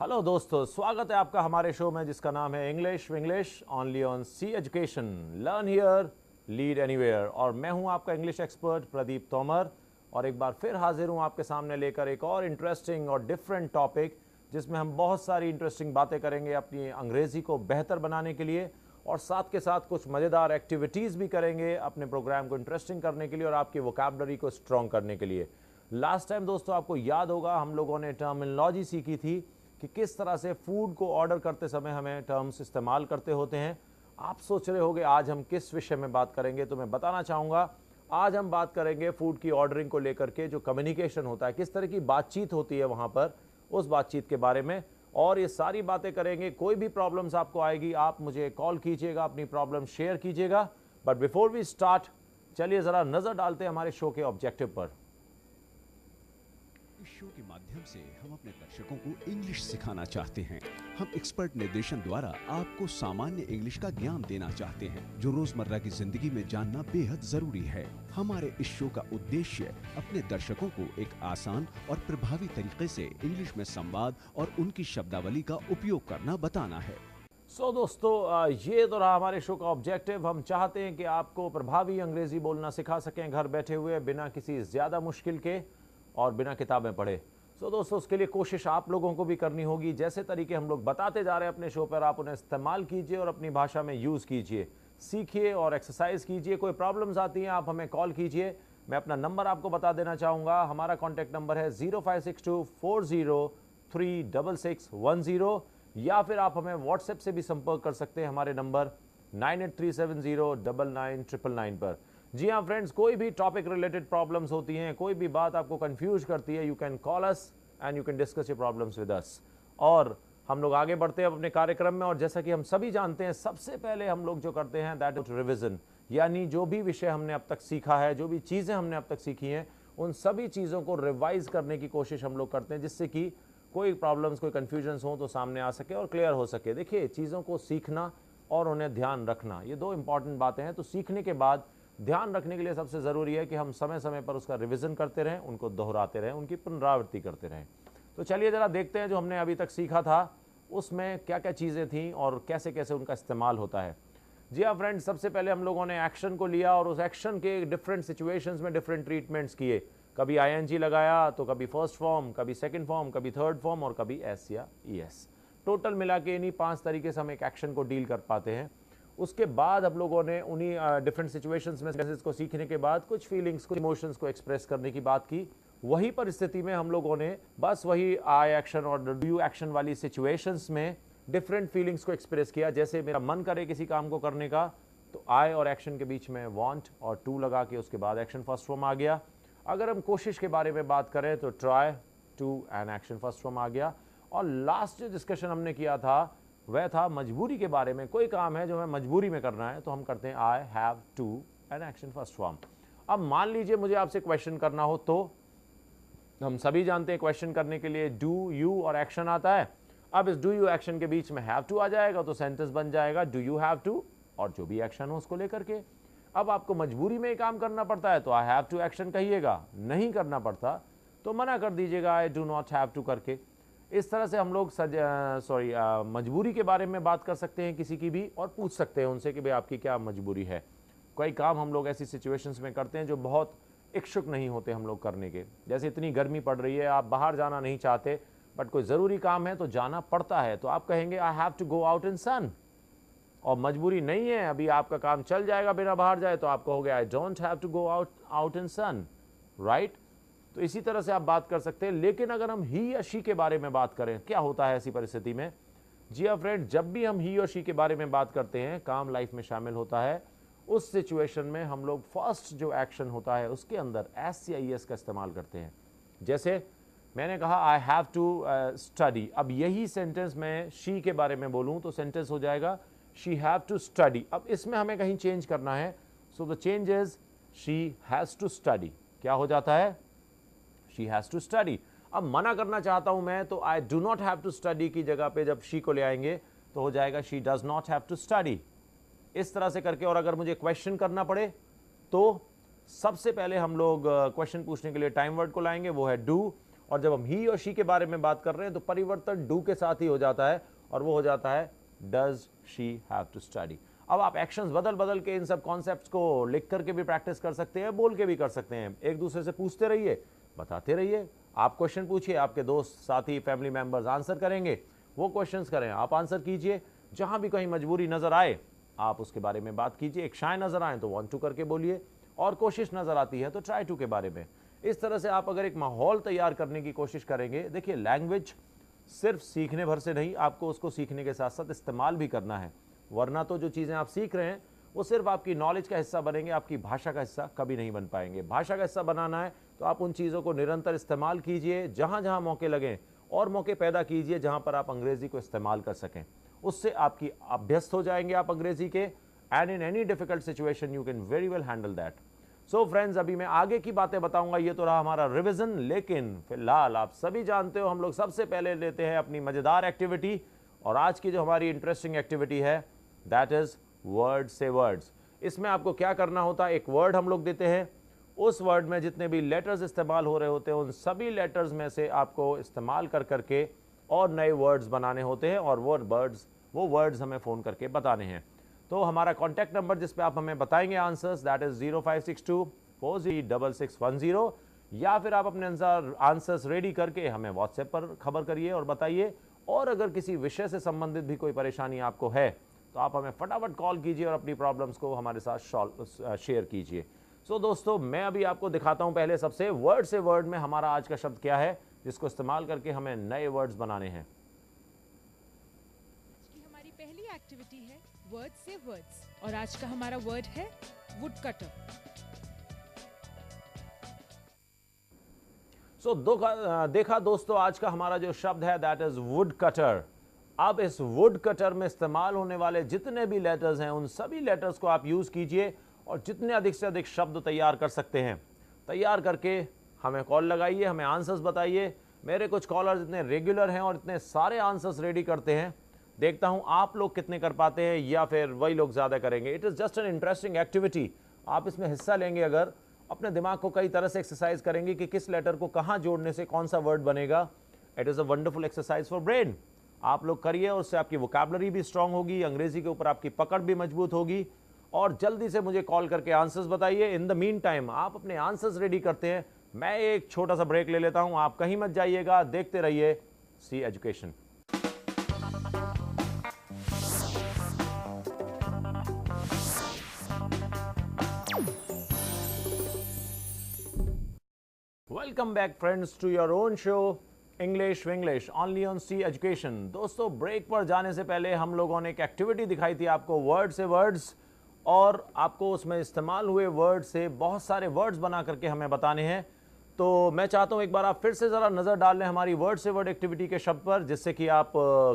Hello दोस्तों, स्वागत है आपका हमारे शो में जिसका नाम है English Vinglish only on C education. Learn here lead anywhere. और मैं हूं आपका इंग्लिश एक्सपर्ट प्रदीप तोमर, और एक बार फिर हाजिर हूं आपके सामने लेकर एक और इंटरेस्टिंग और डिफरेंट टॉपिक, जिसमें हम बहुत सारी इंटरेस्टिंग बातें करेंगे अपनी अंग्रेज़ी को बेहतर बनाने के लिए, और साथ के साथ कुछ मज़ेदार एक्टिविटीज़ भी करेंगे अपने प्रोग्राम को इंटरेस्टिंग करने के लिए और आपकी वोकैबुलरी को स्ट्रॉन्ग करने के लिए। लास्ट टाइम दोस्तों आपको याद होगा हम लोगों ने टर्मिनोलॉजी सीखी थी कि किस तरह से फूड को ऑर्डर करते समय हमें टर्म्स इस्तेमाल करते होते हैं। आप सोच रहे होंगे आज हम किस विषय में बात करेंगे, तो मैं बताना चाहूँगा आज हम बात करेंगे फूड की ऑर्डरिंग को लेकर के, जो कम्युनिकेशन होता है, किस तरह की बातचीत होती है वहाँ पर, उस बातचीत के बारे में। और ये सारी बातें करेंगे। कोई भी प्रॉब्लम्स आपको आएगी आप मुझे कॉल कीजिएगा, अपनी प्रॉब्लम शेयर कीजिएगा। बट बिफोर वी स्टार्ट, चलिए ज़रा नज़र डालते हैं हमारे शो के ऑब्जेक्टिव पर। इस शो के माध्यम से हम अपने दर्शकों को इंग्लिश सिखाना चाहते हैं। हम एक्सपर्ट निर्देशन द्वारा आपको सामान्य इंग्लिश का ज्ञान देना चाहते हैं, जो रोजमर्रा की जिंदगी में जानना बेहद जरूरी है। हमारे इस शो का उद्देश्य अपने दर्शकों को एक आसान और प्रभावी तरीके से इंग्लिश में संवाद और उनकी शब्दावली का उपयोग करना बताना है। दोस्तों, ये तो रहा हमारे शो का ऑब्जेक्टिव। हम चाहते हैं कि आपको प्रभावी अंग्रेजी बोलना सिखा सकें घर बैठे हुए, बिना किसी ज़्यादा मुश्किल के और बिना किताबें पढ़े। दोस्तों, उसके लिए कोशिश आप लोगों को भी करनी होगी। जैसे तरीके हम लोग बताते जा रहे हैं अपने शो पर, आप उन्हें इस्तेमाल कीजिए और अपनी भाषा में यूज़ कीजिए, सीखिए और एक्सरसाइज कीजिए। कोई प्रॉब्लम्स आती हैं आप हमें कॉल कीजिए। मैं अपना नंबर आपको बता देना चाहूँगा। हमारा कॉन्टैक्ट नंबर है 0562403610, या फिर आप हमें व्हाट्सएप से भी संपर्क कर सकते हैं हमारे नंबर 9837099999 पर। जी हाँ फ्रेंड्स, कोई भी टॉपिक रिलेटेड प्रॉब्लम्स होती हैं, कोई भी बात आपको कंफ्यूज करती है, you can call us and you can discuss your problems with us. और हम लोग आगे बढ़ते हैं अपने कार्यक्रम में। और जैसा कि हम सभी जानते हैं, सबसे पहले हम लोग जो करते हैं दैट इज रिविजन, यानी जो भी विषय हमने अब तक सीखा है, जो भी चीज़ें हमने अब तक सीखी हैं, उन सभी चीज़ों को रिवाइज करने की कोशिश हम लोग करते हैं, जिससे कि कोई प्रॉब्लम्स, कोई कन्फ्यूजन्स हो तो सामने आ सके और क्लियर हो सके। देखिए, चीज़ों को सीखना और उन्हें ध्यान रखना, ये दो इंपॉर्टेंट बातें हैं। तो सीखने के बाद ध्यान रखने के लिए सबसे ज़रूरी है कि हम समय समय पर उसका रिवीजन करते रहें, उनको दोहराते रहें, उनकी पुनरावृत्ति करते रहें। तो चलिए ज़रा देखते हैं जो हमने अभी तक सीखा था उसमें क्या क्या चीज़ें थीं और कैसे कैसे उनका इस्तेमाल होता है। जी हाँ फ्रेंड्स, सबसे पहले हम लोगों ने एक्शन को लिया और उस एक्शन के डिफरेंट सिचुएशंस में डिफरेंट ट्रीटमेंट्स किए। कभी आईएनजी लगाया तो कभी फर्स्ट फॉर्म, कभी सेकंड फॉर्म, कभी थर्ड फॉर्म और कभी एस या ईएस। टोटल मिला के इन्हीं 5 तरीके से हम एक एक्शन को डील कर पाते हैं। उसके बाद हम लोगों ने उन्हीं डिफरेंट सिचुएशंस में सेंटेंसेस को सीखने के बाद कुछ फीलिंग्स, कुछ इमोशंस को एक्सप्रेस करने की बात की। वही परिस्थिति में हम लोगों ने बस वही आई एक्शन और डू एक्शन वाली सिचुएशंस में डिफरेंट फीलिंग्स को एक्सप्रेस किया। जैसे मेरा मन करे किसी काम को करने का, तो आई और एक्शन के बीच में वांट और टू लगा के उसके बाद एक्शन फर्स्ट फॉर्म आ गया। अगर हम कोशिश के बारे में बात करें तो try, to and action first form आ गया। और लास्ट जो डिस्कशन हमने किया था वह था मजबूरी के बारे में। कोई काम है जो हमें मजबूरी में करना है तो हम करते हैं I have to and action first form. अब मान लीजिए मुझे आपसे क्वेश्चन करना हो, तो हम सभी जानते हैं क्वेश्चन करने के लिए डू, यू और एक्शन आता है। अब इस डू यू एक्शन के बीच में हैव टू आ जाएगा तो सेंटेंस बन जाएगा डू यू हैव टू, और जो भी एक्शन हो उसको लेकर के। अब आपको मजबूरी में काम करना पड़ता है तो आई हैव टू एक्शन कहिएगा, नहीं करना पड़ता तो मना कर दीजिएगा I do not have to करके। इस तरह से हम लोग मजबूरी के बारे में बात कर सकते हैं किसी की भी, और पूछ सकते हैं उनसे कि भाई आपकी क्या मजबूरी है। कोई काम हम लोग ऐसी सिचुएशंस में करते हैं जो बहुत इच्छुक नहीं होते हम लोग करने के। जैसे इतनी गर्मी पड़ रही है, आप बाहर जाना नहीं चाहते, बट कोई ज़रूरी काम है तो जाना पड़ता है, तो आप कहेंगे I have to go out in sun. और मजबूरी नहीं है, अभी आपका काम चल जाएगा बिना बाहर जाए, तो आप कहोगे I don't have to go out in sun, right. तो इसी तरह से आप बात कर सकते हैं। लेकिन अगर हम ही या शी के बारे में बात करें, क्या होता है ऐसी परिस्थिति में? जी हाँ फ्रेंड, जब भी हम ही और शी के बारे में बात करते हैं, काम लाइफ में शामिल होता है, उस सिचुएशन में हम लोग फर्स्ट जो एक्शन होता है उसके अंदर एस या ईएस का इस्तेमाल करते हैं। जैसे मैंने कहा आई हैव टू स्टडी। अब यही सेंटेंस मैं शी के बारे में बोलूँ तो सेंटेंस हो जाएगा शी हैव टू स्टडी। अब इसमें हमें कहीं चेंज करना है, so the change is she has to study. क्या हो जाता है? She has to study. अब मना करना चाहता हूं मैं, तो I do not have to study की जगह पे जब शी को ले आएंगे तो हो जाएगा she does not have to study. इस तरह से करके। और अगर मुझे क्वेश्चन करना पड़े तो सबसे पहले हम लोग क्वेश्चन पूछने के लिए टाइम वर्ड को लाएंगे, वो है डू। और जब हम ही और शी के बारे में बात कर रहे हैं तो परिवर्तन डू के साथ ही हो जाता है और वो हो जाता है does she have to study. अब आप एक्शंस बदल बदल के इन सब कॉन्सेप्ट्स को लिख करके भी प्रैक्टिस कर सकते हैं, बोल के भी कर सकते हैं। एक दूसरे से पूछते रहिए, बताते रहिए। आप क्वेश्चन पूछिए, आपके दोस्त, साथी, फैमिली मेंबर्स आंसर करेंगे, वो क्वेश्चंस करें, आप आंसर कीजिए। जहां भी कहीं मजबूरी नजर आए आप उसके बारे में बात कीजिए। एक शाय नजर आए तो वांट टू करके बोलिए, और कोशिश नजर आती है तो ट्राई टू के बारे में। इस तरह से आप अगर एक माहौल तैयार करने की कोशिश करेंगे, देखिए लैंग्वेज सिर्फ सीखने भर से नहीं, आपको उसको सीखने के साथ साथ इस्तेमाल भी करना है। वरना तो जो चीज़ें आप सीख रहे हैं वो सिर्फ आपकी नॉलेज का हिस्सा बनेंगे, आपकी भाषा का हिस्सा कभी नहीं बन पाएंगे। भाषा का हिस्सा बनाना है तो आप उन चीज़ों को निरंतर इस्तेमाल कीजिए, जहाँ जहाँ मौके लगें, और मौके पैदा कीजिए जहाँ पर आप अंग्रेज़ी को इस्तेमाल कर सकें। उससे आपकी अभ्यस्त हो जाएंगे आप अंग्रेज़ी के, and in any difficult situation you can very well handle that. So friends, अभी मैं आगे की बातें बताऊंगा, ये तो रहा हमारा रिवीजन। लेकिन फिलहाल आप सभी जानते हो हम लोग सबसे पहले लेते हैं अपनी मजेदार एक्टिविटी, और आज की जो हमारी इंटरेस्टिंग एक्टिविटी है दैट इज वर्ड से वर्ड्स। इसमें आपको क्या करना होता है, एक वर्ड हम लोग देते हैं, उस वर्ड में जितने भी लेटर्स इस्तेमाल हो रहे होते हैं उन सभी लेटर्स में से आपको इस्तेमाल कर करके और नए वर्ड्स बनाने होते हैं, और वो वर्ड्स हमें फ़ोन करके बताने हैं। तो हमारा कॉन्टैक्ट नंबर जिस पे आप हमें बताएंगे आंसर्स, दैट इज 0562406610, या फिर आप अपने आंसर्स रेडी करके हमें व्हाट्सएप पर खबर करिए और बताइए। और अगर किसी विषय से संबंधित भी कोई परेशानी आपको है तो आप हमें फटाफट कॉल कीजिए और अपनी प्रॉब्लम्स को हमारे साथ शेयर कीजिए। सो दोस्तों, मैं अभी आपको दिखाता हूं पहले सबसे वर्ड से वर्ड में हमारा आज का शब्द क्या है, जिसको इस्तेमाल करके हमें नए वर्ड्स बनाने हैं। हमारी पहली एक्टिविटी है वर्ड से वर्ड्स, और आज का हमारा वर्ड है वुड कटर। देखा दोस्तों, आज का हमारा जो शब्द है दैट इज वुड कटर। अब इस वुड कटर में इस्तेमाल होने वाले जितने भी लेटर्स हैं उन सभी लेटर्स को आप यूज कीजिए और जितने अधिक से अधिक शब्द तैयार कर सकते हैं तैयार करके हमें कॉल लगाइए, हमें आंसर्स बताइए। मेरे कुछ कॉलर्स इतने रेगुलर हैं और इतने सारे आंसर्स रेडी करते हैं, देखता हूं आप लोग कितने कर पाते हैं या फिर वही लोग ज्यादा करेंगे। It is just an interesting activity. आप इसमें हिस्सा लेंगे, अगर अपने दिमाग को कई तरह से एक्सरसाइज करेंगे कि किस लेटर को कहां जोड़ने से कौन सा वर्ड बनेगा। It is a wonderful exercise for brain. आप लोग करिए, उससे आपकी वोकैबुलरी भी स्ट्रांग होगी, अंग्रेजी के ऊपर आपकी पकड़ भी मजबूत होगी। और जल्दी से मुझे कॉल करके आंसर्स बताइए। इन द मीन टाइम आप अपने आंसर्स रेडी करते हैं, मैं एक छोटा सा ब्रेक ले लेता हूं। आप कहीं मत जाइएगा, देखते रहिए C education. Welcome back friends to your own show English Vinglish only on C education. दोस्तों, ब्रेक पर जाने से पहले हम लोगों ने एक एक्टिविटी दिखाई थी आपको वर्ड से वर्ड्स, और आपको उसमें इस्तेमाल हुए वर्ड से बहुत सारे वर्ड्स बना करके हमें बताने हैं। तो मैं चाहता हूं एक बार आप फिर से ज़रा नज़र डाल लें हमारी वर्ड से वर्ड एक्टिविटी के शब्द पर, जिससे कि आप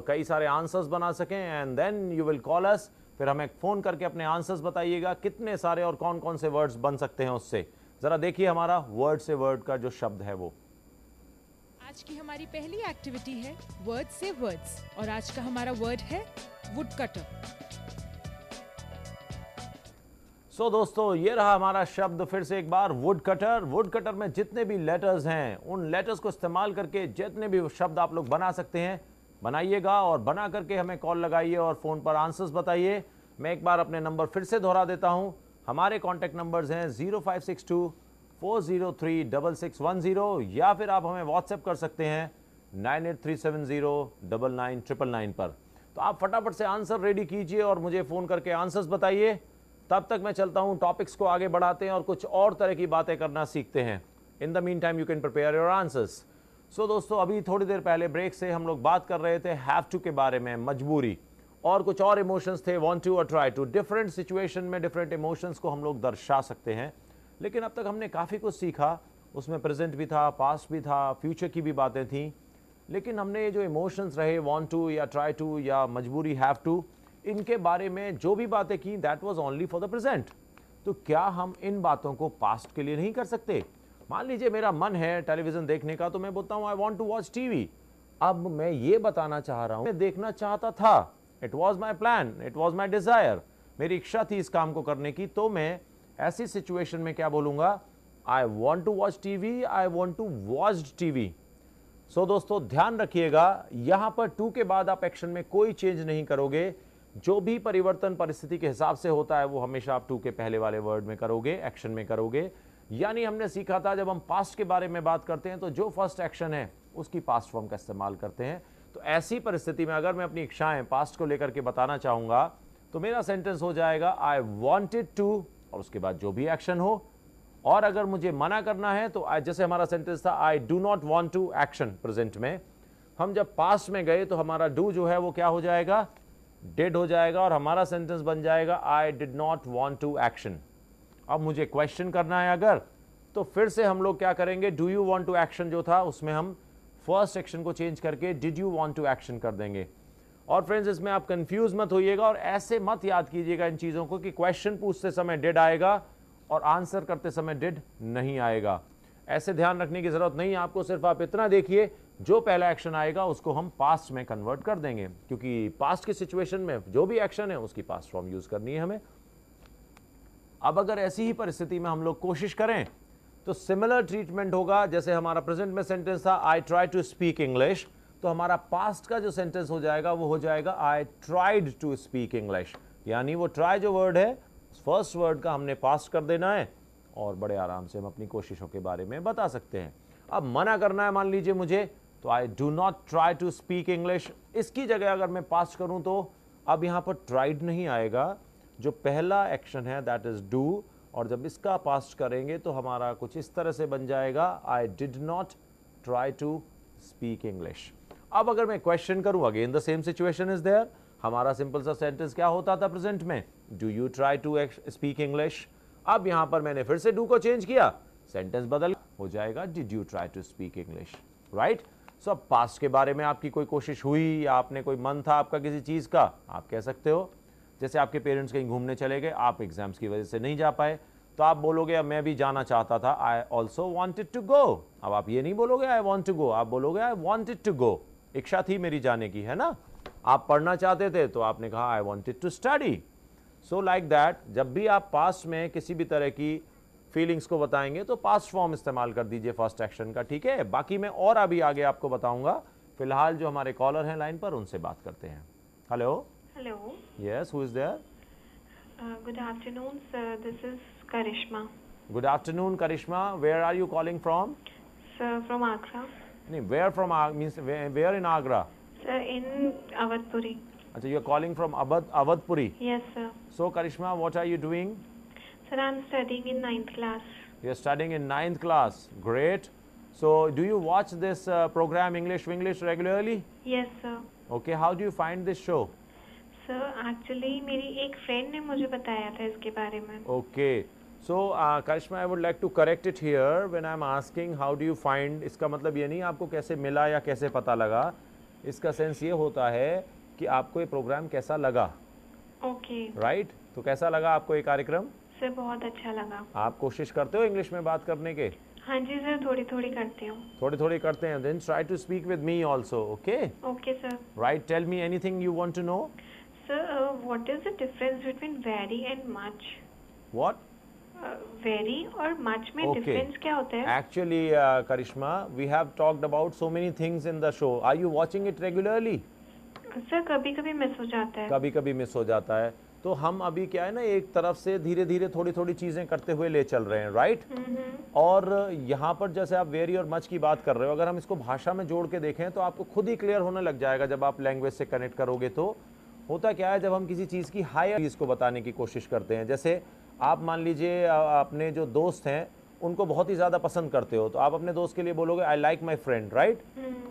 कई सारे आंसर्स बना सकें, and then you will call us. फिर हमें फ़ोन करके अपने आंसर्स बताइएगा कितने सारे और कौन कौन से वर्ड्स बन सकते हैं उससे। ज़रा देखिए हमारा वर्ड से वर्ड का जो शब्द है वो। आज की हमारी पहली एक्टिविटी है वर्ड से वर्ड्स, और आज का हमारा वर्ड है वुड कटर। सो दोस्तों, ये रहा हमारा शब्द फिर से एक बार, वुड कटर। वुड कटर में जितने भी लेटर्स हैं उन लेटर्स को इस्तेमाल करके जितने भी शब्द आप लोग बना सकते हैं बनाइएगा, और बना करके हमें कॉल लगाइए और फ़ोन पर आंसर्स बताइए। मैं एक बार अपने नंबर फिर से दोहरा देता हूं। हमारे कॉन्टैक्ट नंबर्स हैं 0562403610, या फिर आप हमें व्हाट्सएप कर सकते हैं 9837099999 पर। तो आप फटाफट से आंसर रेडी कीजिए और मुझे फ़ोन करके आंसर्स बताइए। तब तक मैं चलता हूं, टॉपिक्स को आगे बढ़ाते हैं और कुछ और तरह की बातें करना सीखते हैं। In the meantime you can prepare your answers. So दोस्तों, अभी थोड़ी देर पहले ब्रेक से हम लोग बात कर रहे थे हैव टू के बारे में, मजबूरी, और कुछ और इमोशंस थे, वांट टू और ट्राई टू। डिफरेंट सिचुएशन में डिफरेंट इमोशंस को हम लोग दर्शा सकते हैं। लेकिन अब तक हमने काफ़ी कुछ सीखा, उसमें प्रेजेंट भी था, पास्ट भी था, फ्यूचर की भी बातें थी। लेकिन हमने ये जो इमोशंस रहे, वांट टू या ट्राई टू या मजबूरी हैव टू, इनके बारे में जो भी बातें की that was only for the present. तो क्या हम इन बातों को पास्ट के लिए नहीं कर सकते? मान लीजिए मेरा मन है टेलीविजन देखने का, तो मैं बोलता हूँ I want to watch TV. अब मैं ये बताना चाह रहा हूँ, मैं देखना चाहता था, it was my plan, it was my desire, मेरी इच्छा थी इस काम को करने की। तो मैं ऐसी सिचुएशन में क्या बोलूंगा? I want to watch TV, I want to watched TV. So दोस्तों ध्यान रखिएगा, यहां पर टू के बाद आप एक्शन में कोई चेंज नहीं करोगे। जो भी परिवर्तन परिस्थिति के हिसाब से होता है वो हमेशा आप टू के पहले वाले वर्ड में करोगे, एक्शन में करोगे। यानी हमने सीखा था जब हम पास्ट के बारे में बात करते हैं तो जो फर्स्ट एक्शन है उसकी पास्ट फॉर्म का इस्तेमाल करते हैं। तो ऐसी परिस्थिति में अगर मैं अपनी इच्छाएं पास्ट को लेकर के बताना चाहूंगा तो मेरा सेंटेंस हो जाएगा आई वॉन्टेड टू, और उसके बाद जो भी एक्शन हो। और अगर मुझे मना करना है तो जैसे हमारा सेंटेंस था I do not want to action, present में हम जब पास्ट में गए तो हमारा डू जो है वो क्या हो जाएगा, डिड हो जाएगा, और हमारा सेंटेंस बन जाएगा I did not want to action. अब मुझे क्वेश्चन करना है अगर, तो फिर से हम लोग क्या करेंगे, do you want to action जो था उसमें हम फर्स्ट एक्शन को चेंज करके did you want to action कर देंगे। और फ्रेंड्स इसमें आप कंफ्यूज मत होइएगा और ऐसे मत याद कीजिएगा इन चीज़ों को कि क्वेश्चन पूछते समय डिड आएगा और आंसर करते समय डिड नहीं आएगा। ऐसे ध्यान रखने की जरूरत नहीं है आपको, सिर्फ आप इतना देखिए जो पहला एक्शन आएगा उसको हम पास्ट में कन्वर्ट कर देंगे, क्योंकि पास्ट की सिचुएशन में जो भी एक्शन है उसकी पास्ट फॉर्म यूज करनी है हमें। अब अगर ऐसी ही परिस्थिति में हम लोग कोशिश करें तो सिमिलर ट्रीटमेंट होगा। जैसे हमारा प्रेजेंट में सेंटेंस था I try to speak English, तो हमारा पास्ट का जो सेंटेंस हो जाएगा वो हो जाएगा I tried to speak English. यानी वो ट्राई जो वर्ड है फर्स्ट वर्ड का हमने पास्ट कर देना है और बड़े आराम से हम अपनी कोशिशों के बारे में बता सकते हैं। अब मना करना है मान लीजिए मुझे, तो I do not try to speak English, इसकी जगह अगर मैं पास्ट करूं तो अब यहां पर ट्राइड नहीं आएगा, जो पहला एक्शन है दैट इज डू, और जब इसका पास्ट करेंगे तो हमारा कुछ इस तरह से बन जाएगा I did not try to speak English. अब अगर मैं क्वेश्चन करूं, again the same situation is there. हमारा सिंपल सा सेंटेंस क्या होता था प्रेजेंट में, do you try to speak English. अब यहां पर मैंने फिर से डू को चेंज किया, सेंटेंस बदल हो जाएगा did you try to speak English, right. So अब पास्ट के बारे में आपकी कोई कोशिश हुई या आपने कोई मन था आपका किसी चीज का, आप कह सकते हो। जैसे आपके पेरेंट्स कहीं घूमने चले गए, आप एग्जाम्स की वजह से नहीं जा पाए, तो आप बोलोगे मैं भी जाना चाहता था, I also wanted to go. अब आप ये नहीं बोलोगे आई वॉन्ट टू गो, आप बोलोगे आई वॉन्टेड टू गो, इच्छा थी मेरी जाने की, है ना। आप पढ़ना चाहते थे तो आपने कहा I wanted to study. So like that, जब भी आप पास्ट में किसी भी तरह की फीलिंग्स को बताएंगे तो पास्ट फॉर्म इस्तेमाल कर दीजिए फर्स्ट एक्शन का, ठीक है। बाकी मैं और अभी आगे आपको बताऊंगा। फिलहाल जो हमारे कॉलर हैं लाइन पर, उनसे बात करते हैं। Hello. Hello. Yes, who is there? Good afternoon, sir. This is Karishma. Good afternoon Karishma, where are you calling from? Sir, from Agra. नहीं, where from means where in Agra? Sir, in Awadpuri. अच्छा, you are calling from Awadhpuri. Yes, sir. So Karishma, what are you doing? Sir, I'm studying in 9th class. You are studying in 9th class. Great. So, do you watch this program English Winglish regularly? Yes, sir. Okay. How do you find this show? Sir, actually मेरी एक friend ने मुझे बताया था इसके बारे में. Okay. So, Karishma, I would like to correct it here when I'm asking how do you find. इसका मतलब ये नहीं आपको कैसे मिला या कैसे पता लगा. इसका सेंस ये होता है कि आपको ये प्रोग्राम कैसा लगा. Okay. Right? तो कैसा लगा आपको ये कार्यक्रम? सर बहुत अच्छा लगा. आप कोशिश करते हो इंग्लिश में बात करने के? हाँ जी सर, थोड़ी थोड़ी करती हूँ. थोड़ी थोड़ी करते हैं. Then try to speak with me also. Okay? Okay sir. Right. Tell me anything you want to know. Sir, what is the difference between very and much? What? Very और much में Okay. difference क्या होता है? Actually, Karishma, we have talked about so many things in the show. Are you watching it regularly? Sir कभी कभी miss हो जाता है. कभी कभी मिस हो जाता है. तो हम अभी क्या है ना, एक तरफ से धीरे धीरे थोड़ी थोड़ी चीजें करते हुए ले चल रहे हैं, राइट. और यहाँ पर जैसे आप वेरी और मच की बात कर रहे हो, अगर हम इसको भाषा में जोड़ के देखें तो आपको खुद ही क्लियर होने लग जाएगा. जब आप लैंग्वेज से कनेक्ट करोगे तो होता क्या है, जब हम किसी चीज़ की हायर चीज़ को बताने की कोशिश करते हैं, जैसे आप मान लीजिए अपने जो दोस्त हैं उनको बहुत ही ज़्यादा पसंद करते हो, तो आप अपने दोस्त के लिए बोलोगे I like my friend, right.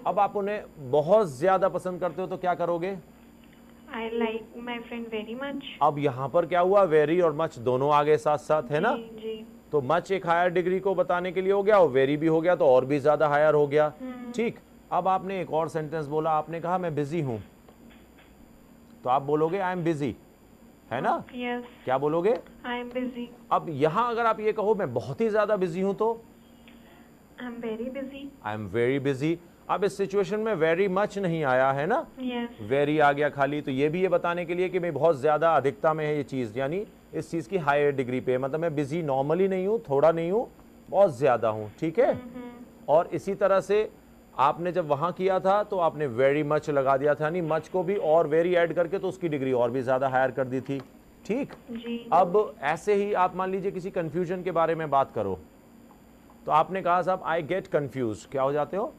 अब आप उन्हें बहुत ज़्यादा पसंद करते हो तो क्या करोगे? I like my friend very much. अब यहाँ पर क्या हुआ, वेरी और मच दोनों आगे साथ साथ, है ना. जी जी. तो मच एक हायर डिग्री को बताने के लिए हो गया और वेरी भी हो गया, तो और भी ज़्यादा हायर हो गया. ठीक. अब आपने एक और सेंटेंस बोला, आपने कहा मैं बिजी हूँ, तो आप बोलोगे आई एम बिजी, है ना. Yes. क्या बोलोगे? I am busy. अब यहाँ अगर आप ये कहो मैं बहुत ही ज्यादा बिजी हूं तो I am very busy. I am very busy. अब इस सिचुएशन में वेरी मच नहीं आया, है ना, Yes. वेरी आ गया खाली. तो ये भी ये बताने के लिए कि मैं बहुत ज्यादा अधिकता में है ये चीज, यानी इस चीज की हायर डिग्री पे, मतलब मैं बिजी नॉर्मली नहीं हूँ, थोड़ा नहीं हूँ, बहुत ज्यादा हूँ. ठीक है. और इसी तरह से आपने जब वहां किया था तो आपने वेरी मच लगा दिया था, नहीं मच को भी और वेरी ऐड करके तो उसकी डिग्री और भी ज्यादा हायर कर दी थी, ठीक। जी। अब ऐसे ही आप मान लीजिए किसी कंफ्यूजन के बारे में बात करो, तो आपने कहा साहब आई गेट कंफ्यूज, क्या हो जाते हो?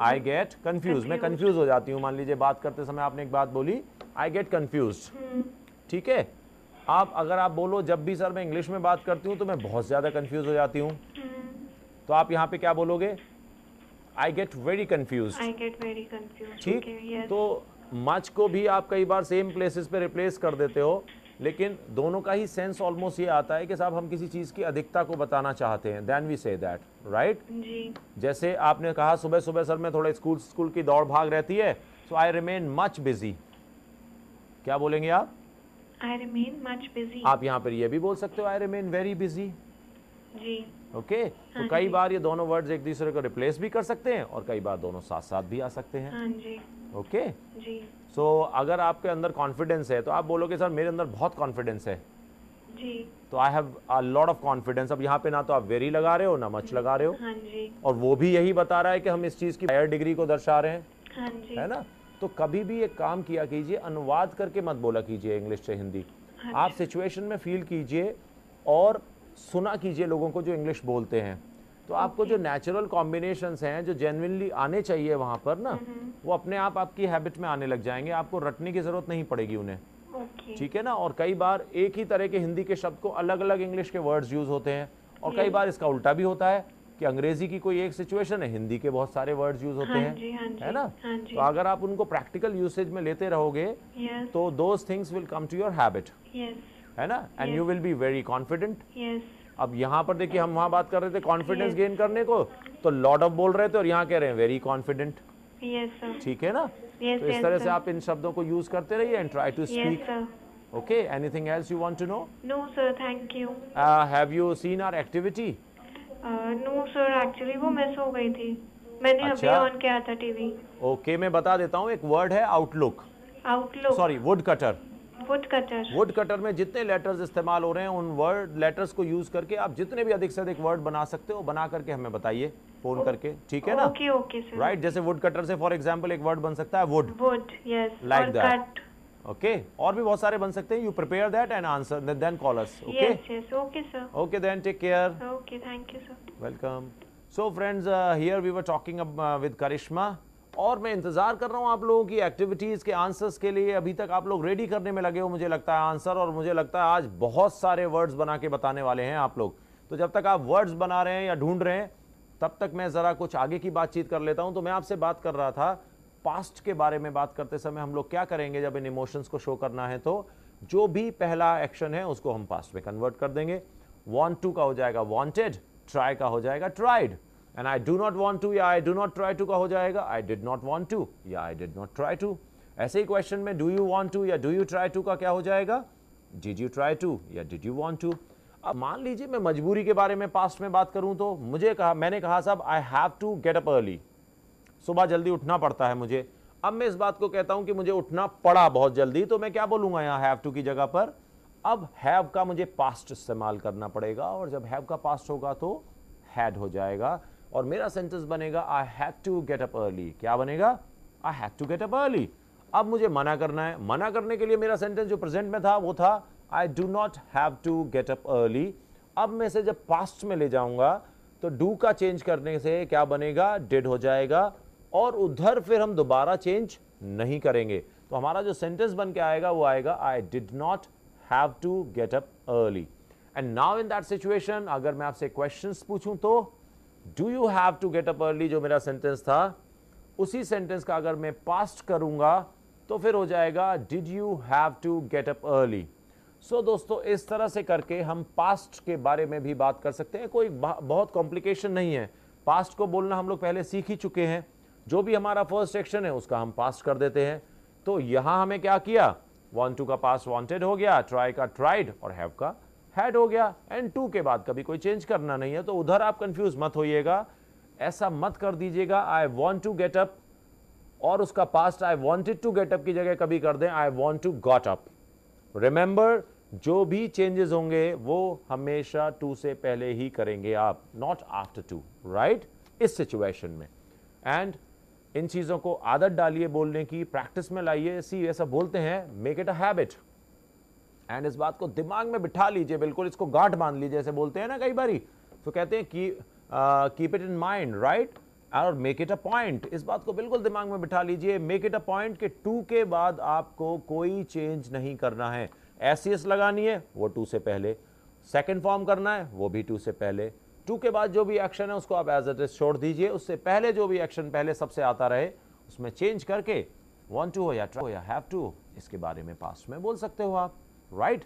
आई गेट कंफ्यूज, मैं कंफ्यूज हो जाती हूँ। मान लीजिए बात करते समय आपने एक बात बोली, आई गेट कंफ्यूज, ठीक है। आप अगर आप बोलो जब भी सर मैं इंग्लिश में बात करती हूँ तो मैं बहुत ज्यादा कंफ्यूज हो जाती हूँ, तो आप यहाँ पे क्या बोलोगे? I get very confuse, I get very confuse, ठीक। तो मच को भी आप कई बार सेम प्लेसेस पे रिप्लेस कर देते हो, लेकिन दोनों का ही सेंस ऑलमोस्ट ये आता है कि साहब हम किसी चीज की अधिकता को बताना चाहते हैं, then we say that, right. जी। जैसे आपने कहा सुबह सुबह सर मैं थोड़ा स्कूल की दौड़ भाग रहती है, so I remain much busy, क्या बोलेंगे आप? I remain much busy. आप यहाँ पर ये भी बोल सकते हो आई रिमेन वेरी बिजी, जी। ओके। तो कई बार ये दोनों वर्ड्स एक दूसरे को रिप्लेस भी कर सकते हैं और कई बार दोनों साथ साथ भी आ सकते हैं, हाँ जी। ओके। जी। सो अगर आपके अंदर कॉन्फिडेंस है तो आप बोलोगे सर मेरे अंदर बहुत कॉन्फिडेंस है, जी। तो I have a lot of confidence. अब यहाँ पे ना तो आप वेरी लगा रहे हो ना मच लगा रहे हो, हाँ जी। और वो भी यही बता रहा है कि हम इस चीज की हायर डिग्री को दर्शा रहे हैं, हाँ जी। है ना। तो कभी भी एक काम किया कीजिए, अनुवाद करके मत बोला कीजिए इंग्लिश से हिंदी। आप सिचुएशन में फील कीजिए और सुना कीजिए लोगों को जो इंग्लिश बोलते हैं, तो आपको जो नेचुरल कॉम्बिनेशंस हैं जो जेन्युइनली आने चाहिए वहां पर ना, वो अपने आप आपकी हैबिट में आने लग जाएंगे, आपको रटने की जरूरत नहीं पड़ेगी उन्हें, ओके। ठीक है ना। और कई बार एक ही तरह के हिंदी के शब्द को अलग अलग इंग्लिश के वर्ड्स यूज होते हैं, और कई बार इसका उल्टा भी होता है कि अंग्रेजी की कोई एक सिचुएशन है, हिंदी के बहुत सारे वर्ड्स यूज होते हाँ जी, हाँ हैं, जी, है ना। हाँ जी। तो अगर आप उनको प्रैक्टिकल यूसेज में लेते रहोगे यस, तो those things will come to your habit, yes, है ना, and you will be very confident. Yes. अब यहाँ पर देखिए हम वहां बात कर रहे थे कॉन्फिडेंस गेन करने को, तो लॉट ऑफ बोल रहे थे और यहाँ कह रहे हैं वेरी कॉन्फिडेंट, यस सर। ठीक है ना। यस, तो इस यस, तरह सर। से आप इन शब्दों को यूज करते रहिए and try to yes speak, sir. Okay. Anything else you want to know? No sir, thank you. Have you seen our activity? No sir, actually वो मिस हो गई थी, मैंने अभी अच्छा। ऑन किया था टीवी। ओके, मैं बता देता हूँ, एक वर्ड है outlook, outlook. Sorry would cutter. Would cutter. Would cutter में जितने लेटर्स इस्तेमाल हो रहे हैं उन वर्ड लेटर्स को यूज करके आप जितने भी अधिक से अधिक वर्ड बना सकते हो, बना करके हमें बताइए फोन करके, ठीक है ना। Okay, okay sir. राइट, जैसे वुड कटर से फॉर एग्जांपल एक वर्ड बन सकता है वुड, वुड, यस। Like और that. कट। ओके, और भी बहुत सारे बन सकते हैं। You prepare that and answer then call us, okay. Yes, yes, okay sir. Okay then, take care, okay, thank you sir. Welcome. So friends, here we were talking with Karishma, और मैं इंतजार कर रहा हूं आप लोगों की एक्टिविटीज के आंसर्स के लिए। अभी तक आप लोग रेडी करने में लगे हो मुझे लगता है आंसर, और मुझे लगता है आज बहुत सारे वर्ड्स बना के बताने वाले हैं आप लोग। तो जब तक आप वर्ड्स बना रहे हैं या ढूंढ रहे हैं, तब तक मैं जरा कुछ आगे की बातचीत कर लेता हूं। तो मैं आपसे बात कर रहा था पास्ट के बारे में। बात करते समय हम लोग क्या करेंगे जब इन इमोशंस को शो करना है, तो जो भी पहला एक्शन है उसको हम पास्ट में कन्वर्ट कर देंगे। वांट टू का हो जाएगा वांटेड, ट्राई का हो जाएगा tried, and I do not want to या I do not try to का हो जाएगा I did not want to या I did not try to. ऐसे ही क्वेश्चन में डू यू वांट टू या डू यू ट्राई टू का क्या हो जाएगा डिड यू ट्राई टू या डिड यू वांट टू। अब मान लीजिए मैं मजबूरी के बारे में पास्ट में बात करूं, तो मैंने कहा साहब I have to get up early, सुबह जल्दी उठना पड़ता है मुझे। अब मैं इस बात को कहता हूं कि मुझे उठना पड़ा बहुत जल्दी, तो मैं क्या बोलूंगा यहाँ हैव टू की जगह पर, अब हैव का मुझे पास्ट इस्तेमाल करना पड़ेगा, और जब हैव का पास्ट होगा तो हैड हो जाएगा, और मेरा सेंटेंस बनेगा I had to get up early. क्या बनेगा? I had to get up early. अब मुझे मना करना है, मना करने के लिए मेरा सेंटेंस जो प्रेजेंट में था वो था I do not have to get up early. अब मैं इसे जब पास्ट में ले जाऊंगा तो डू का चेंज करने से क्या बनेगा डिड हो जाएगा, और उधर फिर हम दोबारा चेंज नहीं करेंगे। तो हमारा जो सेंटेंस बन के आएगा वो आएगा I did not have to get up early. And now in that situation अगर मैं आपसे क्वेश्चंस पूछूं तो do you have to get up early जो मेरा सेंटेंस था, उसी सेंटेंस का अगर मैं पास्ट करूंगा तो फिर हो जाएगा did you have to get up early. So दोस्तों, इस तरह से करके हम पास्ट के बारे में भी बात कर सकते हैं। कोई बहुत कॉम्प्लिकेशन नहीं है, पास्ट को बोलना हम लोग पहले सीख ही चुके हैं। जो भी हमारा फर्स्ट एक्शन है उसका हम पास्ट कर देते हैं। तो यहां हमें क्या किया, वांट टू का पास्ट वांटेड हो गया, ट्राई का ट्राइड, और हैव का हैड हो गया, एंड टू के बाद कभी कोई चेंज करना नहीं है। तो उधर आप कंफ्यूज मत होइएगा, ऐसा मत कर दीजिएगा I want to get up और उसका past I wanted to get up की जगह कभी कर दें I want to got up. Remember, जो भी चेंजेस होंगे वो हमेशा टू से पहले ही करेंगे आप, नॉट आफ्टर टू, राइट, इस सिचुएशन में। एंड इन चीज़ों को आदत डालिए बोलने की, प्रैक्टिस में लाइए। ऐसा बोलते हैं make it a habit, and इस बात को दिमाग में बिठा लीजिए, बिल्कुल इसको गांठ बांध लीजिए। जैसे बोलते हैं ना कई बारी, तो कहते हैं कि keep it in mind, right, और मेक इट अ पॉइंट। इस बात को बिल्कुल दिमाग में बिठा लीजिए, मेक इट अ पॉइंट कि 2 के बाद आपको कोई चेंज नहीं करना है। एस लगानी है वो 2 से पहले, सेकंड फॉर्म करना है वो भी 2 से पहले। 2 के बाद जो भी एक्शन है उसको आप एज इट इज छोड़ दीजिए, उससे पहले जो भी एक्शन पहले सबसे आता रहे उसमें चेंज करके want to हो या try हो या have to, इसके बारे में पास्ट में बोल सकते हो आप, राइट।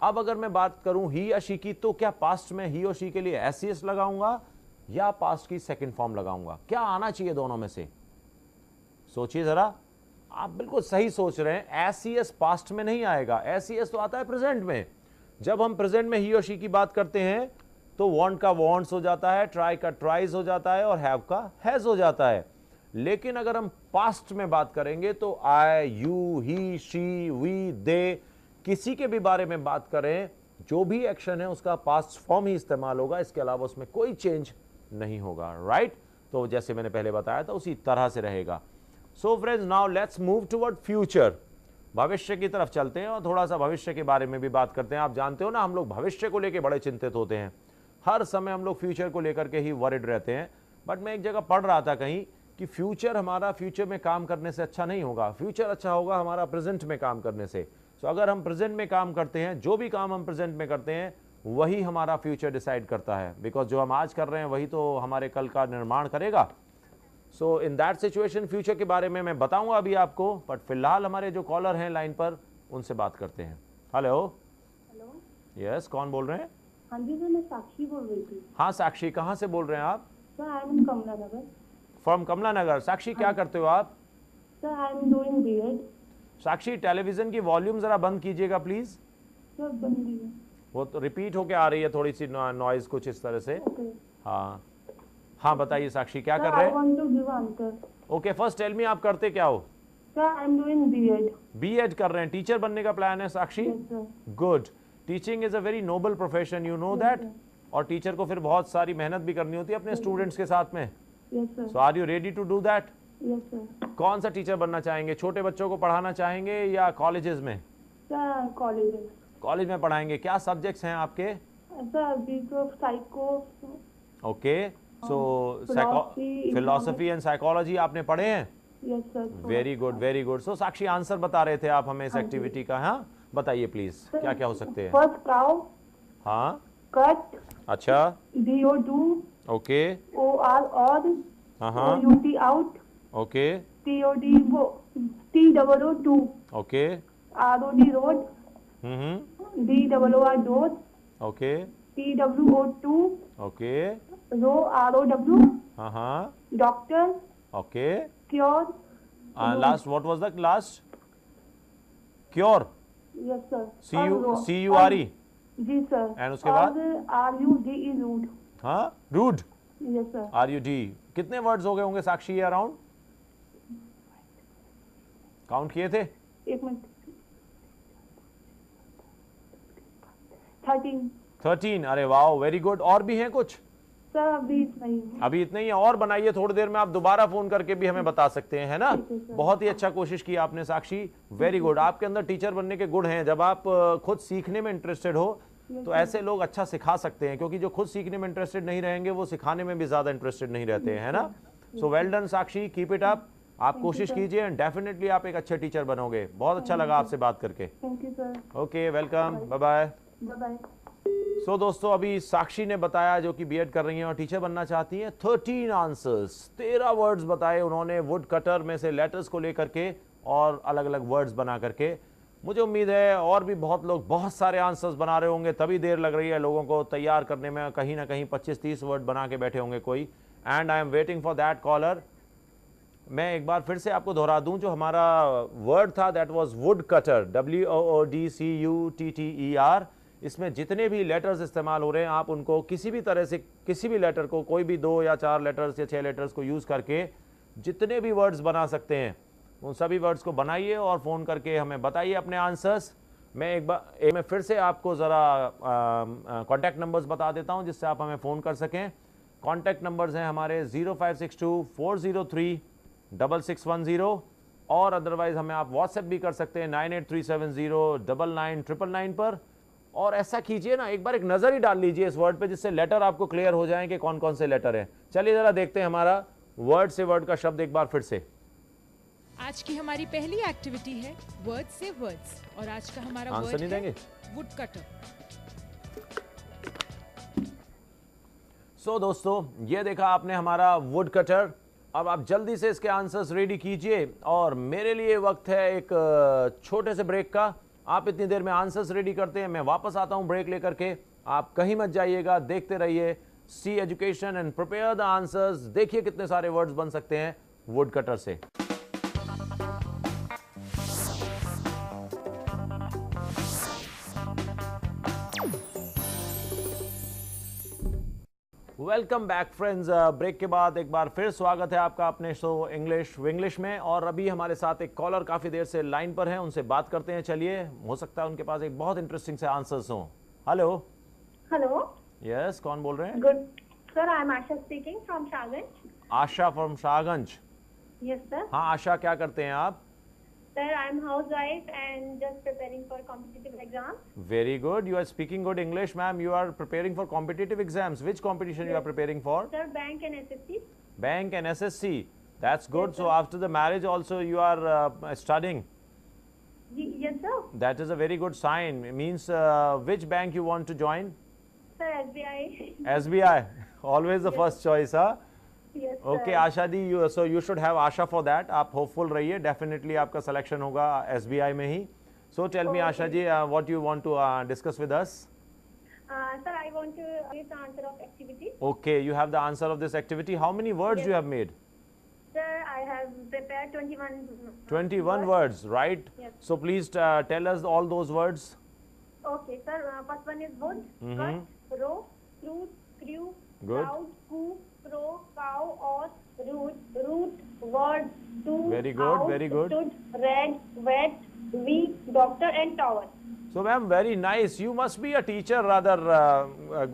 अब अगर मैं बात करूं ही या शी की, तो क्या पास्ट में ही और शी के लिए एस लगाऊंगा या पास्ट की सेकंड फॉर्म लगाऊंगा? क्या आना चाहिए दोनों में से? सोचिए जरा, आप बिल्कुल सही सोच रहे हैं। एस पास्ट में नहीं आएगा, एस तो आता है प्रेजेंट में। जब हम प्रेजेंट में ही और शी की बात करते हैं तो वांट का वांट्स हो जाता है, ट्राई का ट्राइज हो जाता है और हैव का हैज हो जाता है। लेकिन अगर हम पास्ट में बात करेंगे तो आई, यू, ही, शी, वी, दे, किसी के भी बारे में बात करें, जो भी एक्शन है उसका पास्ट फॉर्म ही इस्तेमाल होगा, इसके अलावा उसमें कोई चेंज नहीं होगा, राइट। तो जैसे मैंने पहले बताया था उसी तरह से रहेगा। So friends, now let's move toward future. भविष्य की तरफ चलते हैं और थोड़ा सा भविष्य के बारे में भी बात करते हैं। आप जानते हो ना, हम लोग भविष्य को लेकर बड़े चिंतित होते हैं, हर समय हम लोग फ्यूचर को लेकर के ही वरिड रहते हैं। बट मैं एक जगह पढ़ रहा था कहीं कि फ्यूचर हमारा फ्यूचर में काम करने से अच्छा नहीं होगा, फ्यूचर अच्छा होगा हमारा प्रेजेंट में काम करने से। तो अगर हम प्रेजेंट में काम करते हैं, जो भी काम हम प्रेजेंट में करते हैं वही हमारा फ्यूचर डिसाइड करता है, बिकॉज जो हम आज कर रहे हैं वही तो हमारे कल का निर्माण करेगा। सो इन दैट सिचुएशन फ्यूचर के बारे में मैं बताऊंगा अभी आपको, बट फिलहाल हमारे जो कॉलर हैं लाइन पर उनसे बात करते हैं। हेलो। हेलो। यस, कौन बोल रहे हैं? हाँ जी सर, मैं साक्षी बोल रही थी। हाँ साक्षी, कहाँ से बोल रहे हैं आप? Sir I am Kamla Nagar. From Kamla Nagar. Sakshi, क्या करते हो आप? Sir I am doing B Ed. Sakshi, television की वॉल्यूम जरा बंद कीजिएगा प्लीज। सर बंदी है। वो तो रिपीट होके आ रही है थोड़ी सी नॉइज कुछ इस तरह से। ओके। हाँ हाँ, बताइए साक्षी, क्या कर सर रहे आई हैं? Want to give answer. Okay, first tell me, आप करते क्या हो? Sir I am doing B Ed. B Ed कर रहे हैं, टीचर बनने का प्लान है Sakshi? Yes sir. Good. Teaching is a very noble profession, you know that. और टीचर को फिर बहुत सारी मेहनत भी करनी होती है अपने स्टूडेंट्स के साथ में। Yes sir. So are you ready to do that? Yes sir. कौन सा टीचर बनना चाहेंगे? छोटे बच्चों को पढ़ाना चाहेंगे या कॉलेजेस में? Sir college. कॉलेज में पढ़ाएंगे। क्या सब्जेक्ट्स हैं आपके? सर अभी तो psycho. Okay, so philosophy and psychology आपने पढ़े हैं? Yes sir. Very good, very good. So Sakshi, answer बता रहे थे आप हमें इस एक्टिविटी का। हाँ बताइए प्लीज, क्या क्या हो सकते हैं? First cow. हाँ, कट। अच्छा, D O do. Okay, O R or. हाँ, यूटी आउट। ओके, टीओडी वो T W two. Okay, R O D road. D W R door. Okay, T W O two. Okay, row R O W. हाँ हाँ, doctor. Okay. Cure. Last, what was the last? Cure, yes sir. CURE। जी sir. And उसके बाद? RUDE rude. हाँ, rude, yes sir. RUD। कितने words हो गए होंगे साक्षी ये अराउंड? काउंट किए थे? एक मिनट। 13। 13। अरे वाह, वेरी गुड। और भी हैं कुछ? सर अभी इतना ही। अभी इतना ही है, और बनाइए। थोड़ी देर में आप दोबारा फोन करके भी हमें बता सकते हैं, है ना? ठीक है सर। बहुत ही अच्छा कोशिश की आपने साक्षी, वेरी गुड। आपके अंदर टीचर बनने के गुण हैं। जब आप खुद सीखने में इंटरेस्टेड हो तो ऐसे लोग अच्छा सिखा सकते हैं, क्योंकि जो खुद सीखने में इंटरेस्टेड नहीं रहेंगे वो सिखाने में भी ज्यादा इंटरेस्टेड नहीं रहते हैं, है ना? So well done Sakshi, keep it up. आप कोशिश कीजिए एंड डेफिनेटली आप एक अच्छे टीचर बनोगे। बहुत अच्छा लगा आपसे बात करके। Thank you sir. Okay, welcome, bye bye. Bye bye. So दोस्तों, अभी साक्षी ने बताया, जो कि बीएड कर रही हैं और टीचर बनना चाहती हैं, 13 आंसर्स, 13 वर्ड्स बताए उन्होंने वुड कटर में से लेटर्स को लेकर के और अलग अलग वर्ड्स बना करके। मुझे उम्मीद है और भी बहुत लोग बहुत सारे आंसर्स बना रहे होंगे, तभी देर लग रही है लोगों को तैयार करने में। कहीं ना कहीं 25-30 वर्ड बना के बैठे होंगे कोई, and I am waiting for that caller. मैं एक बार फिर से आपको दोहरा दूं, जो हमारा वर्ड था that was would cutter, WOODCUTTER। इसमें जितने भी लेटर्स इस्तेमाल हो रहे हैं, आप उनको किसी भी तरह से, किसी भी लेटर को, कोई भी 2 या 4 लेटर्स या 6 लेटर्स को यूज़ करके जितने भी वर्ड्स बना सकते हैं उन सभी वर्ड्स को बनाइए और फ़ोन करके हमें बताइए अपने आंसर्स। मैं मैं फिर से आपको ज़रा कॉन्टैक्ट नंबर्स बता देता हूं जिससे आप हमें फ़ोन कर सकें। कॉन्टैक्ट नंबर्स हैं हमारे 0562-403-6610 और अदरवाइज हमें आप व्हाट्सएप भी कर सकते हैं 9837099999 पर। और ऐसा कीजिए ना, एक बार एक नज़र ही डाल लीजिए इस वर्ड पे, जिससे लेटर आपको क्लियर हो जाए कि कौन कौन से लेटर हैं। चलिए ज़रा देखते हैं हमारा वर्ड से वर्ड का शब्द एक बार फिर से। आज की हमारी पहली एक्टिविटी है वर्ड से वर्ड्स और आज का हमारा आंसर वर्ड नहीं है देंगे? Would cutter. सो दोस्तों, ये देखा आपने हमारा वुड कटर। अब आप जल्दी से इसके आंसर्स रेडी कीजिए और मेरे लिए वक्त है एक छोटे से ब्रेक का। आप इतनी देर में आंसर्स रेडी करते हैं, मैं वापस आता हूं ब्रेक लेकर के। आप कहीं मत जाइएगा, देखते रहिए C education and prepare the answers. देखिए कितने सारे वर्ड्स बन सकते हैं वुड कटर से। Welcome back friends. ब्रेक के बाद एक बार फिर स्वागत है आपका अपने शो इंग्लिश विंग्लिश में। और अभी हमारे साथ एक कॉलर काफ़ी देर से लाइन पर हैं, उनसे बात करते हैं। चलिए, हो सकता है उनके पास एक बहुत इंटरेस्टिंग से आंसर्स हों। हेलो। हेलो। यस, कौन बोल रहे हैं? Good sir, I M Asha speaking from Shahganj. Asha from Shahganj. Yes sir. हाँ आशा, क्या करते हैं आप? Sir, I M housewife and just preparing for competitive exam. Very good. You are speaking good English, ma'am. You are preparing for competitive exams. Which competition you are preparing for? Sir, bank and SSC. Bank and SSC. That's good. Yes, So sir. after the marriage also you are studying. Yes sir. That is a very good sign. It means which bank you want to join? Sir, SBI. SBI. Always the first choice, huh? Yes sir. Okay, Asha the, so you should have Asha for that. आप hopeful रहिए, definitely आपका selection होगा SBI में ही. So tell me, Okay. Asha ji, what you want to discuss with us? Sir, I want to give the answer of activity. Okay, you have the answer of this activity. How many words Yes. you have made? Sir, I have prepared 21. 21 words, right? Yes. So please tell us all those words. Okay, sir. First one is wood, Mhm. cut, row, fruit, crew, Good. crowd, coup, pro, cow, or root, word, to, Very good, out, very good. stood, red, wet, weak, doctor, and tower. So ma'am, very nice. You must be a teacher rather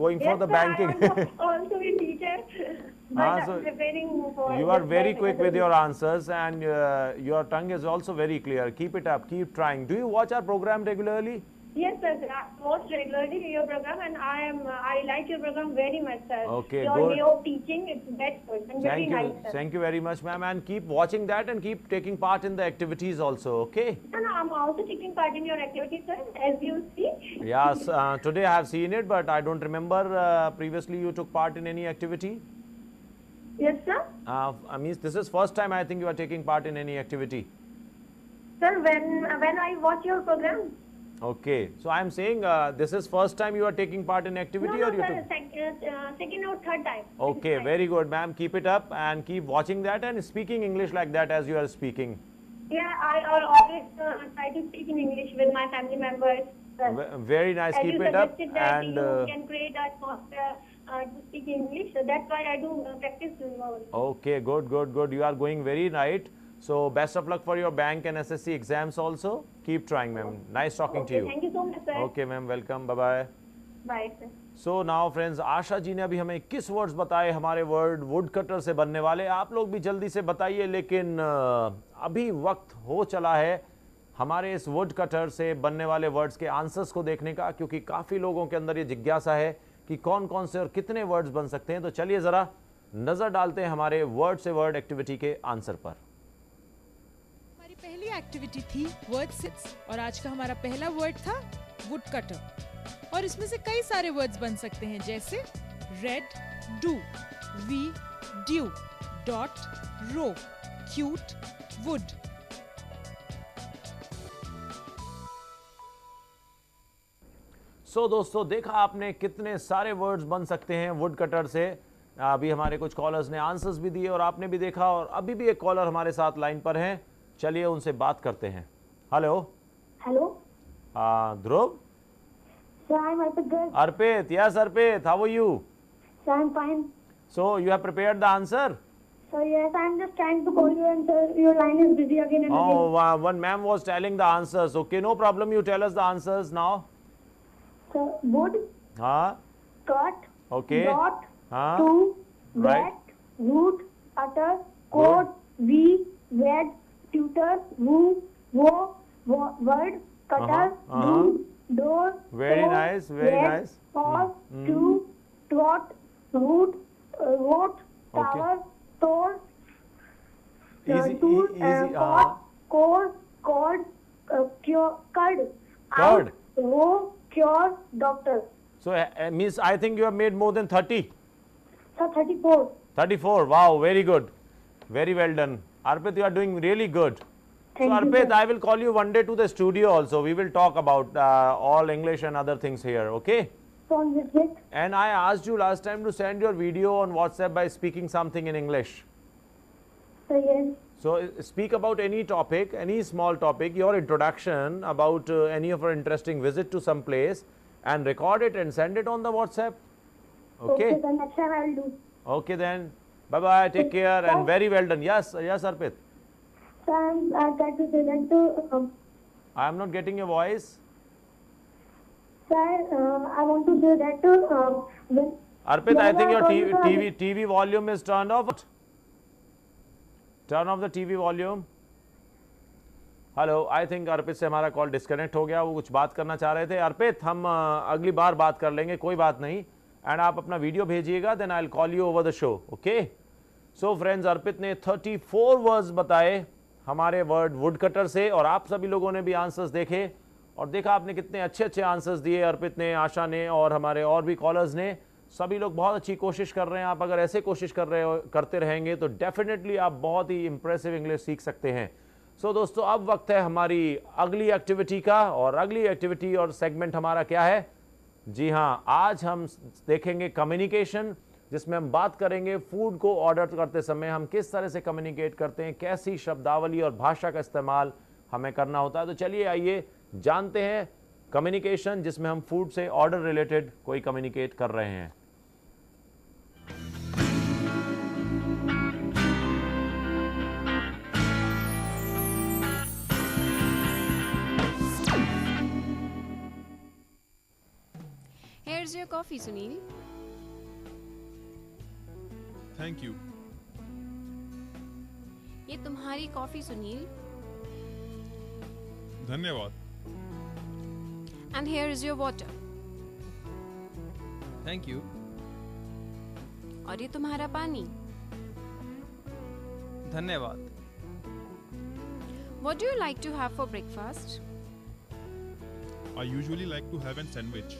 going for Yes, the sir, banking. I want to also be teacher, but so I'm preparing for. You are very quick with your answers and your tongue is also very clear. Keep it up, keep trying. Do you watch our program regularly? Yes, sir. I watch regularly your program, and I like your program very much, sir. Okay, your good. way of teaching, it's best and very nice, sir. Thank you very much, ma'am, and keep watching that and keep taking part in the activities also. Okay? No, I'm also taking part in your activities, sir, as you see. Yes. Today I have seen it, but I don't remember previously you took part in any activity. Yes, sir. I mean, this is first time I think you are taking part in any activity. Sir, when I watch your program. Okay, so I am saying this is first time you are taking part in activity, No, or you sir, took? second or third time. Okay, very good, ma'am. Keep it up and keep watching that and speaking English like that as you are speaking. Yeah, I always try to speak in English with my family members. Sir. Very nice. As Keep you it up suggested that and you can create atmosphere to speak English, so that's why I do practice more. okay, good. You are going very right. So best of luck for your bank and SSC exams also. Keep trying, ma'am. Nice talking to Okay, you. thank you so much, sir. Okay, ma'am. Welcome. Bye bye. Bye, sir. So now friends, Asha ji ने अभी हमें 21 words बताए हमारे word would cutter से बनने वाले। आप लोग भी जल्दी से बताइए, लेकिन अभी वक्त हो चला है हमारे इस वुड कटर से बनने वाले वर्ड्स के आंसर्स को देखने का, क्योंकि काफ़ी लोगों के अंदर ये जिज्ञासा है कि कौन कौन से और कितने वर्ड्स बन सकते हैं। तो चलिए ज़रा नज़र डालते हैं हमारे वर्ड से वर्ड एक्टिविटी के आंसर पर। हमारी पहली एक्टिविटी थी वर्ड सिट्स और आज का हमारा पहला वर्ड था वुड कटर और इसमें से कई सारे वर्ड्स बन सकते हैं, जैसे red, do, we, due, dot, row, cute, wood. So दोस्तों, देखा आपने कितने सारे वर्ड्स बन सकते हैं वुड कटर से। अभी हमारे कुछ कॉलर्स ने आंसर्स भी दिए और आपने भी देखा, और अभी भी एक कॉलर हमारे साथ लाइन पर हैं। चलिए उनसे बात करते हैं। Hello. Hello. Dhruv. Sir, I'm Arpit. Arpit, yes Arpit, how are you? Sir, I'm fine. So you have prepared the answer? So yes, I'm just trying to call you, and sir, your line is busy again and again. Oh, one ma'am was telling the answers. Okay, no problem. You tell us the answers now. Sir, wood, हाँ, cut, okay. dot, हाँ, to, Right. wet, wood, utter, code, we, wed, tutor, woo, word, cutter, do, door, Very door, nice, very wed, nice. pause, to, trot, root, vote, Okay. tower, tour, Easy, tool, easy. pot, core, cord, cure, curd, Curd. out, row, cure, doctor. So means I think you have made more than 30. So 34. 34. Wow, very good. Very well done. Arpit, you are doing really good. Thank so you, Arpit, sir. I will call you one day to the studio also. We will talk about all English and other things here, okay? So on this list, And I asked you last time to send your video on WhatsApp by speaking something in English. so yes. So speak about any topic, any small topic, your introduction about any of your interesting visit to some place, and record it and send it on the WhatsApp. Okay? Then next time I will do. Okay then. Bye bye. Take care and very well done. Yes, yes, Arpit. So I'm trying to say that to, I am not getting your voice. sir, I want to say that to, when Arpit, I think your Yeah, TV volume is turned off. Turn off the TV volume. Hello, I think Arpit से हमारा call disconnect हो गया. वो कुछ बात करना चाह रहे थे. अर्पित, हम अगली बार बात कर लेंगे, कोई बात नहीं. एंड आप अपना वीडियो भेजिएगा, then I will call you over the show. Okay. So friends, Arpit ने 34 वर्ड्स बताए हमारे वर्ड वुड कटर से, और आप सभी लोगों ने भी आंसर्स देखे और देखा आपने कितने अच्छे अच्छे आंसर्स दिए. अर्पित ने, आशा ने और हमारे और भी कॉलर्स ने, सभी लोग बहुत अच्छी कोशिश कर रहे हैं. आप अगर ऐसे कोशिश करते रहेंगे तो डेफिनेटली आप बहुत ही इंप्रेसिव इंग्लिश सीख सकते हैं. सो दोस्तों, अब वक्त है हमारी अगली एक्टिविटी का, और अगली एक्टिविटी और सेगमेंट हमारा क्या है? जी हाँ, आज हम देखेंगे कम्युनिकेशन, जिसमें हम बात करेंगे फूड को ऑर्डर करते समय हम किस तरह से कम्युनिकेट करते हैं, कैसी शब्दावली और भाषा का इस्तेमाल हमें करना होता है. तो चलिए आइए जानते हैं कम्युनिकेशन जिसमें हम फूड से ऑर्डर रिलेटेड कोई कम्युनिकेट कर रहे हैं. Here's your coffee, Sunil. Thank you. ये तुम्हारी कॉफी, सुनील. धन्यवाद. And here is your water. Thank you. और ये तुम्हारा पानी. धन्यवाद. What do you like to have for breakfast? I usually like to have a sandwich.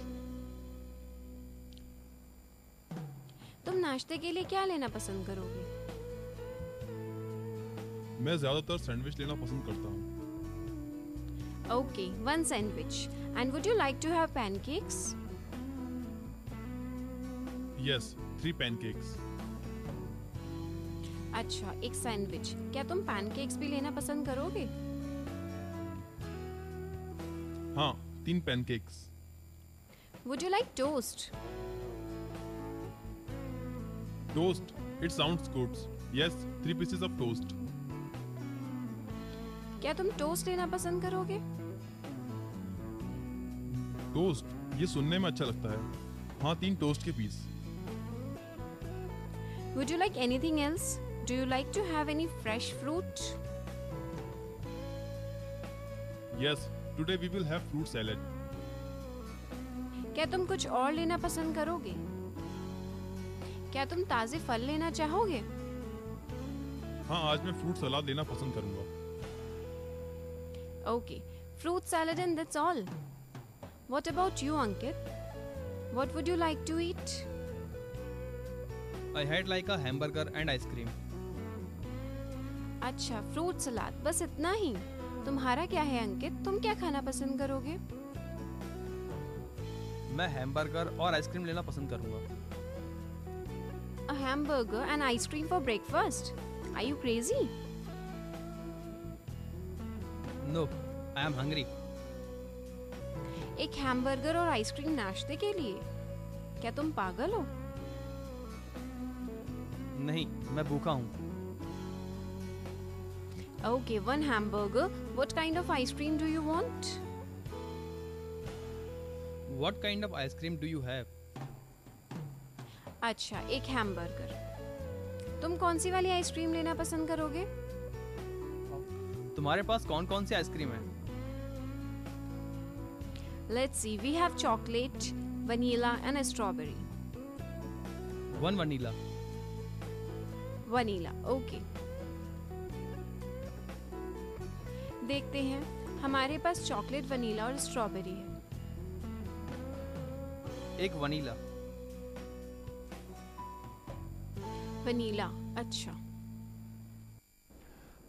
तुम नाश्ते के लिए क्या लेना पसंद करोगे? मैं ज्यादातर सैंडविच लेना पसंद करता हूँ. Okay, one sandwich. And would you like to have pancakes? Yes, 3 pancakes. अच्छा, एक सैंडविच. क्या तुम पैनकेक्स भी लेना पसंद करोगे? हाँ, 3 pancakes. Would you like toast? Toast. It sounds good. Yes, 3 pieces of toast. क्या तुम टोस्ट लेना पसंद करोगे? टोस्ट, ये सुनने में अच्छा लगता है. हाँ, 3 टोस्ट के piece. Would you like anything else? Do you like to have any fresh fruit? Yes, today we will have fruit salad. क्या तुम कुछ और लेना पसंद करोगे? क्या तुम ताजे फल लेना चाहोगे? हाँ, आज मैं फ्रूट सलाद लेना पसंद करूंगा. Okay, fruit salad and that's all. What about you, Ankit? What would you like to eat? I had like a hamburger and ice cream. अच्छा, फ्रूट सलाद, बस इतना ही. तुम्हारा क्या है अंकित? तुम क्या खाना पसंद करोगे? मैं हैमबर्गर और आइसक्रीम लेना पसंद करूंगा. A hamburger and ice cream for breakfast? Are you crazy? No, I am hungry. एक हैमबर्गर और आइसक्रीम नाश्ते के लिए? क्या तुम पागल हो? नहीं, मैं भूखा हूँ. Okay, one hamburger. What kind of ice cream do you want? What kind of ice cream do you have? अच्छा, एक हैमबर्गर. तुम कौन सी वाली आइसक्रीम लेना पसंद करोगे? तुम्हारे पास कौन कौन सी आइसक्रीम है? Let's see, we have chocolate, vanilla and strawberry. 1 vanilla. Vanilla, okay. देखते हैं, हमारे पास चॉकलेट, वनीला और स्ट्रॉबेरी है। एक वनीला। वनीला, अच्छा।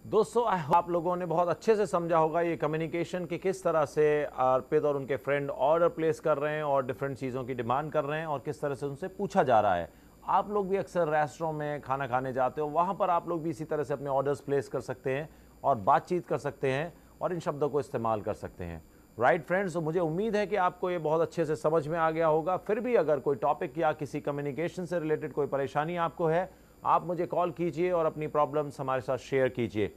दोस्तों आप लोगों ने बहुत अच्छे से समझा होगा ये कम्युनिकेशन कि किस तरह से अर्पित और उनके फ्रेंड ऑर्डर प्लेस कर रहे हैं और डिफरेंट चीज़ों की डिमांड कर रहे हैं और किस तरह से उनसे पूछा जा रहा है। आप लोग भी अक्सर रेस्टोरेंट में खाना खाने जाते हो, वहाँ पर आप लोग भी इसी तरह से अपने ऑर्डर्स प्लेस कर सकते हैं और बातचीत कर सकते हैं और इन शब्दों को इस्तेमाल कर सकते हैं। राइट फ्रेंड्स, तो मुझे उम्मीद है कि आपको ये बहुत अच्छे से समझ में आ गया होगा। फिर भी अगर कोई टॉपिक या किसी कम्युनिकेशन से रिलेटेड कोई परेशानी आपको है, आप मुझे कॉल कीजिए और अपनी प्रॉब्लम्स हमारे साथ शेयर कीजिए।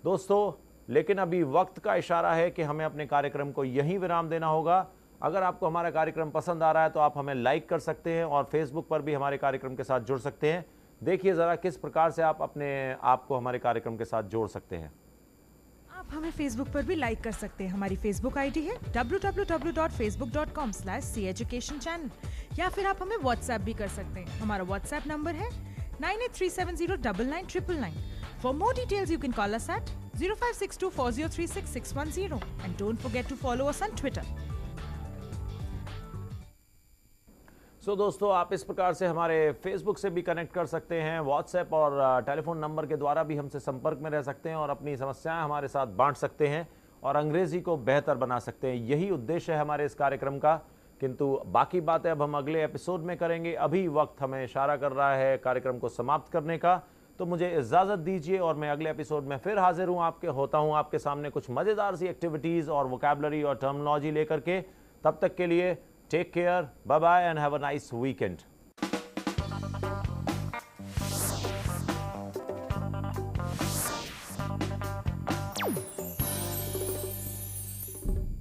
दोस्तों, लेकिन अभी वक्त का इशारा है कि हमें अपने कार्यक्रम को यहीं विराम देना होगा। अगर आपको हमारा कार्यक्रम पसंद आ रहा है तो आप हमें लाइक कर सकते हैं और फेसबुक पर भी हमारे कार्यक्रम के साथ जुड़ सकते हैं। देखिए ज़रा किस प्रकार से आप अपने आप को हमारे कार्यक्रम के साथ जोड़ सकते हैं। आप हमें फेसबुक पर भी लाइक कर सकते हैं। हमारी फेसबुक आईडी है www.facebook.com/ceducation channel या फिर आप हमें व्हाट्सएप भी कर सकते हैं। हमारा व्हाट्सएप नंबर है 9837099999। For more details, you can call us at 05624036 and don't forget to follow us on Twitter. दोस्तों, आप इस प्रकार से हमारे फेसबुक से भी कनेक्ट कर सकते हैं, व्हाट्सएप और टेलीफोन नंबर के द्वारा भी हमसे संपर्क में रह सकते हैं और अपनी समस्याएं हमारे साथ बांट सकते हैं और अंग्रेजी को बेहतर बना सकते हैं। यही उद्देश्य है हमारे इस कार्यक्रम का। किंतु बाकी बातें अब हम अगले एपिसोड में करेंगे। अभी वक्त हमें इशारा कर रहा है कार्यक्रम को समाप्त करने का, तो मुझे इजाज़त दीजिए और मैं अगले एपिसोड में फिर हाजिर होता हूँ आपके सामने कुछ मज़ेदार सी एक्टिविटीज़ और वोकैबुलरी और टर्मिनोलॉजी लेकर के। तब तक के लिए take care, bye bye and have a nice weekend.